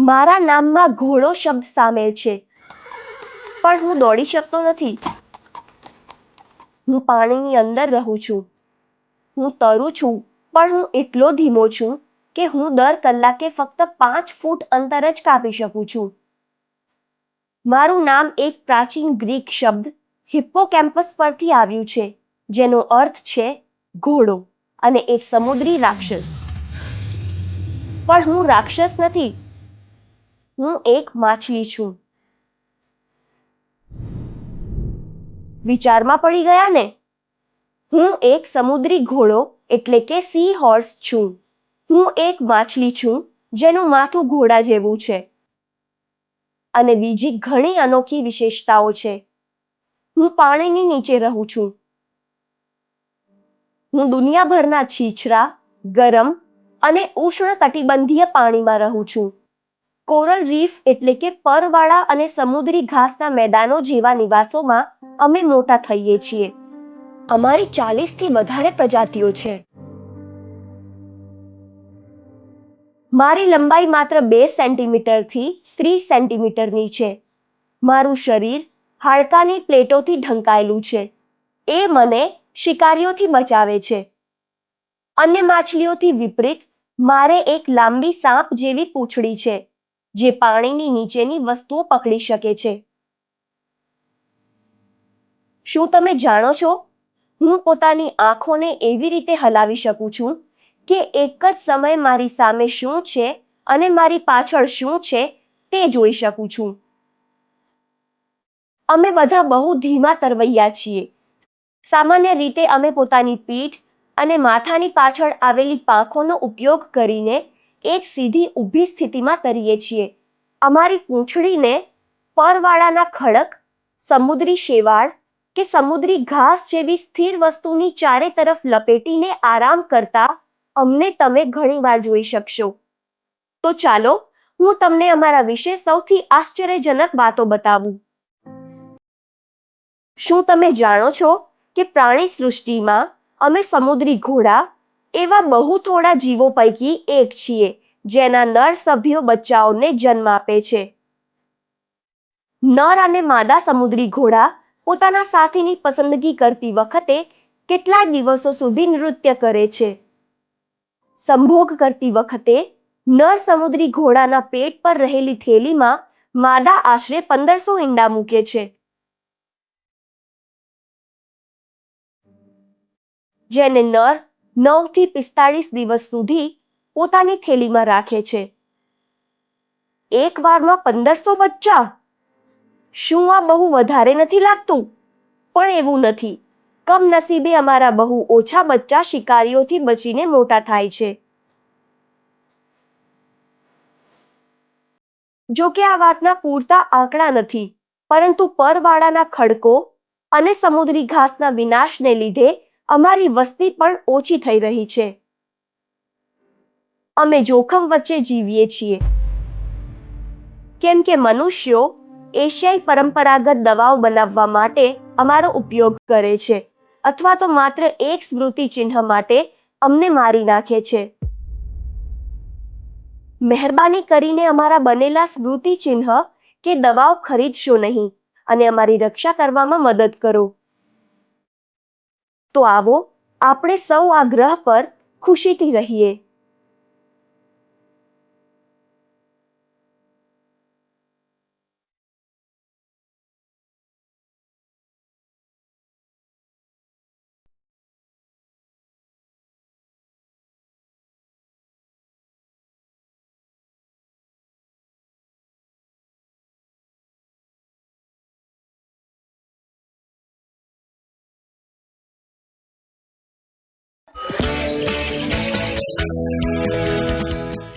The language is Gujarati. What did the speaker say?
મારા નામમાં ઘોડો શબ્દ સામેલ છે, પણ હું દોડી શકતો નથી. હું પાણીની અંદર રહું છું. હું તરું છું, પણ હું એટલો ધીમો છું કે હું દર કલાકે ફક્ત 5 ફૂટ અંતર જ કાપી શકું છું. મારું નામ એક પ્રાચીન ગ્રીક શબ્દ હિપ્પોકેમ્પસ પરથી આવ્યું છે, જેનો અર્થ છે ઘોડો અને એક સમુદ્રી રાક્ષસ. પણ હું રાક્ષસ નથી. હું એક માછલી છું. વિચારમાં પડી ગયા ને? હું એક સમુદ્રી ઘોડો એટલે કે સી હોર્સ છું. હું એક માછલી છું જેનું માથું ઘોડા જેવું છે. અને બીજી ઘણી અનોખી વિશેષતાઓ છે. હું પાણીની નીચે રહું છું. હું દુનિયાભરના છીછરા, ગરમ અને ઉષ્ણકટિબંધીય પાણીમાં રહું છું. કોરલ રીફ એટલે કે પરવાળા અને સમુદ્રી ઘાસના મેદાનો જેવા નિવાસોમાં અમે મોટા થઈએ છીએ. અમારી 40થી વધારે પ્રજાતિઓ છે. મારી લંબાઈ માત્ર 2 સેન્ટીમીટરથી 30 સેન્ટીમીટરની છે. મારું શરીર હાડકાની પ્લેટોથી ઢંકાયેલું છે. એ મને શિકારીઓથી બચાવે છે. અન્ય માછલીઓથી વિપરીત, મારે એક લાંબી સાંપ જેવી પૂંછડી છે, જે પાણીની નીચેની વસ્તુઓ પકડી શકે છે. શું તમે જાણો છો? હું પોતાની આંખોને એવી રીતે હલાવી શકું છું કે એક જ સમયે મારી સામે શું છે અને મારી પાછળ શું છે તે જોઈ શકું છું. અમે બધા બહુ ધીમા તરવૈયા છીએ. સામાન્ય રીતે અમે પોતાની પીઠ અને માથાની પાછળ આવેલી પાંખોનો ઉપયોગ કરીને એક સીધી ઊભી સ્થિતિમાં તરીએ છીએ. અમારી પૂંછડીને પરવાળાના ખડક, સમુદ્રી શેવાળ કે સમુદ્રી ઘાસ જેવી સ્થિર વસ્તુની ચારે તરફ લપેટીને આરામ કરતા અમને તમે ઘણીવાર જોઈ શકશો. તો ચાલો હું તમને અમારા વિશે સૌથી આશ્ચર્યજનક વાતો બતાવું. શું તમે જાણો છો કે પ્રાણી સૃષ્ટિમાં અમે સમુદ્રી ઘોડા એવા બહુ થોડા જીવો પૈકી એક છીએ જેના નર સભ્યો બચ્ચાઓને જન્મ આપે છે. નર અને માદા સમુદ્રી ઘોડા પોતાના સાથીની પસંદગી કરતી વખતે કેટલા દિવસો સુધી નૃત્ય કરે છે. સંભોગ કરતી વખતે નર સમુદ્રી ઘોડાના પેટ પર રહેલી થેલીમાં માદા આશરે 1500 ઈંડા મૂકે છે. જેને નર 9 થી 45 દિવસ સુધી પોતાની થેલીમાં રાખે છે. એક વારમાં 1500 બચ્ચા! શું આ બહુ વધારે નથી લાગતું? પણ એવું નથી. કમનસીબે અમારા બહુ ઓછા બચ્ચા શિકારીઓથી બચીને મોટા થાય છે. જો કે આ વાતના પૂરતા આંકડા નથી, પરંતુ પરવાળાના ખડકો અને સમુદ્રી ઘાસના વિનાશને લીધે અમારી વસ્તી પણ ઓછી થઈ રહી છે. અમે જોખમ વચ્ચે જીવીએ છીએ. કેમ કે મનુષ્યો એશિયાઈ પરંપરાગત દવાઓ બનાવવા માટે અમારો ઉપયોગ કરે છે, અથવા તો માત્ર એક સ્મૃતિ ચિહ્ન માટે અમને મારી નાખે છે. મહેરબાની કરીને અમારા બનેલા સ્મૃતિ ચિહ્ન કે દવાઓ ખરીદશો નહીં અને અમારી રક્ષા કરવામાં મદદ કરો. તો આવો આપણે સૌ આ ગ્રહ પર ખુશીથી રહીએ.